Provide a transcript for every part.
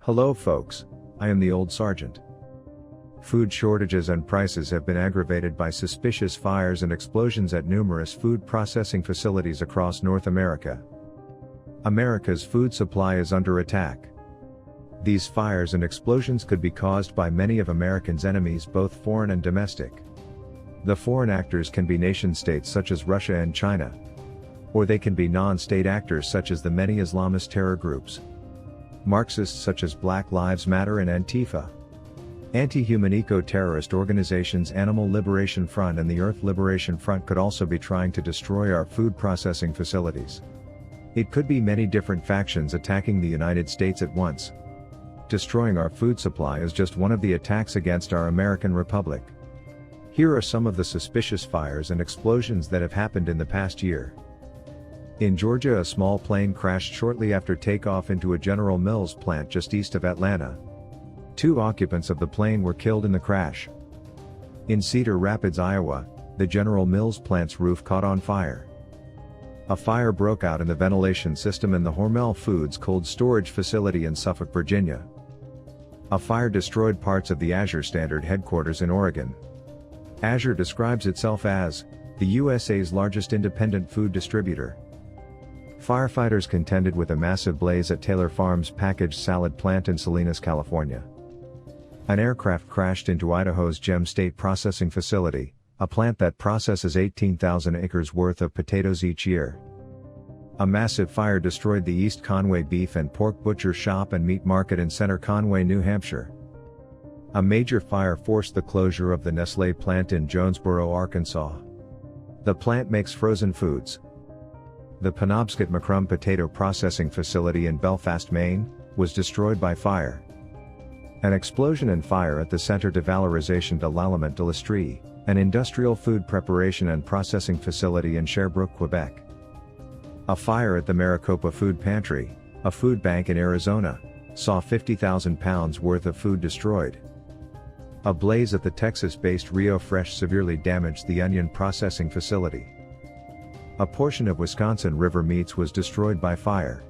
Hello folks, I am the old sergeant. Food shortages and prices have been aggravated by suspicious fires and explosions at numerous food processing facilities across North America. America's food supply is under attack. These fires and explosions could be caused by many of Americans' enemies, both foreign and domestic. The foreign actors can be nation-states such as Russia and China, or they can be non-state actors such as the many Islamist terror groups, Marxists such as Black Lives Matter and Antifa, anti-human eco-terrorist organizations Animal Liberation Front and the Earth Liberation Front could also be trying to destroy our food processing facilities. It could be many different factions attacking the United States at once. Destroying our food supply is just one of the attacks against our American Republic. Here are some of the suspicious fires and explosions that have happened in the past year. In Georgia, a small plane crashed shortly after takeoff into a General Mills plant just east of Atlanta. 2 occupants of the plane were killed in the crash. In Cedar Rapids, Iowa, the General Mills plant's roof caught on fire. A fire broke out in the ventilation system in the Hormel Foods cold storage facility in Suffolk, Virginia. A fire destroyed parts of the Azure Standard headquarters in Oregon. Azure describes itself as the USA's largest independent food distributor. Firefighters contended with a massive blaze at Taylor Farms packaged salad plant in Salinas, California. An aircraft crashed into Idaho's Gem State Processing Facility, a plant that processes 18,000 acres worth of potatoes each year. A massive fire destroyed the East Conway Beef and Pork Butcher Shop and Meat Market in Center Conway, New Hampshire. A major fire forced the closure of the Nestlé plant in Jonesboro, Arkansas. The plant makes frozen foods. The Penobscot-McCrum potato processing facility in Belfast, Maine, was destroyed by fire. An explosion and fire at the Centre de Valorisation de l'Aliment de l'Industrie, an industrial food preparation and processing facility in Sherbrooke, Quebec. A fire at the Maricopa Food Pantry, a food bank in Arizona, saw 50,000 pounds worth of food destroyed. A blaze at the Texas-based Rio Fresh severely damaged the onion processing facility. A portion of Wisconsin River Meats was destroyed by fire.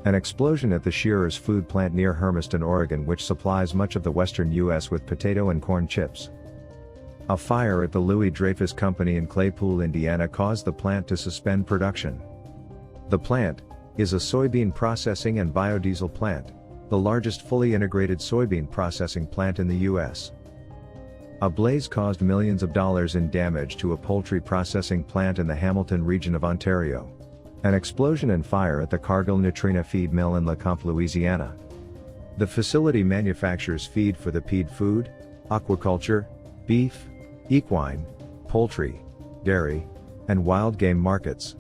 An explosion at the Shearer's food plant near Hermiston, Oregon, which supplies much of the western U.S. with potato and corn chips. A fire at the Louis Dreyfus Company in Claypool, Indiana caused the plant to suspend production. The plant is a soybean processing and biodiesel plant, the largest fully integrated soybean processing plant in the U.S. A blaze caused millions of dollars in damage to a poultry processing plant in the Hamilton region of Ontario. An explosion and fire at the Cargill-Nutrena feed mill in LeCompte, Louisiana. The facility manufactures feed for the peat food, aquaculture, beef, equine, poultry, dairy, and wild game markets.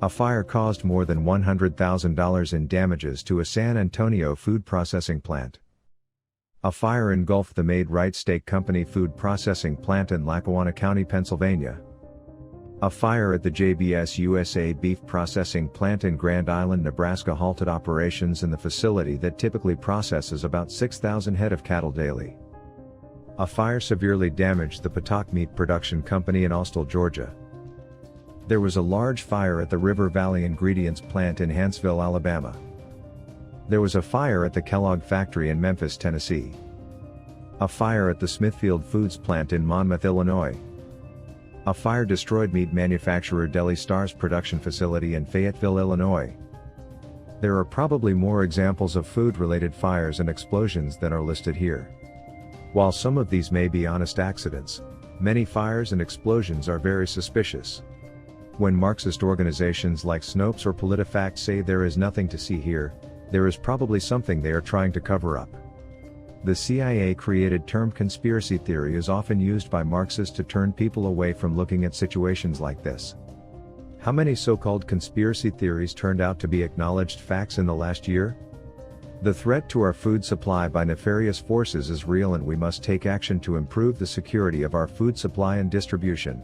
A fire caused more than $100,000 in damages to a San Antonio food processing plant. A fire engulfed the Maid-Rite Steak Company food processing plant in Lackawanna County, Pennsylvania. A fire at the JBS USA beef processing plant in Grand Island, Nebraska halted operations in the facility that typically processes about 6,000 head of cattle daily. A fire severely damaged the Patak Meat Production Company in Austell, Georgia. There was a large fire at the River Valley Ingredients plant in Huntsville, Alabama. There was a fire at the Kellogg factory in Memphis, Tennessee. A fire at the Smithfield Foods plant in Monmouth, Illinois. A fire destroyed meat manufacturer Deli Star's production facility in Fayetteville, Illinois. There are probably more examples of food-related fires and explosions than are listed here. While some of these may be honest accidents, many fires and explosions are very suspicious. When Marxist organizations like Snopes or PolitiFact say there is nothing to see here, there is probably something they are trying to cover up. The CIA-created term conspiracy theory is often used by Marxists to turn people away from looking at situations like this. How many so-called conspiracy theories turned out to be acknowledged facts in the last year? The threat to our food supply by nefarious forces is real, and we must take action to improve the security of our food supply and distribution.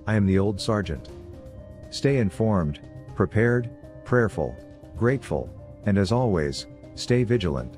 I am the old sergeant. Stay informed, prepared, prayerful, grateful, and as always, stay vigilant.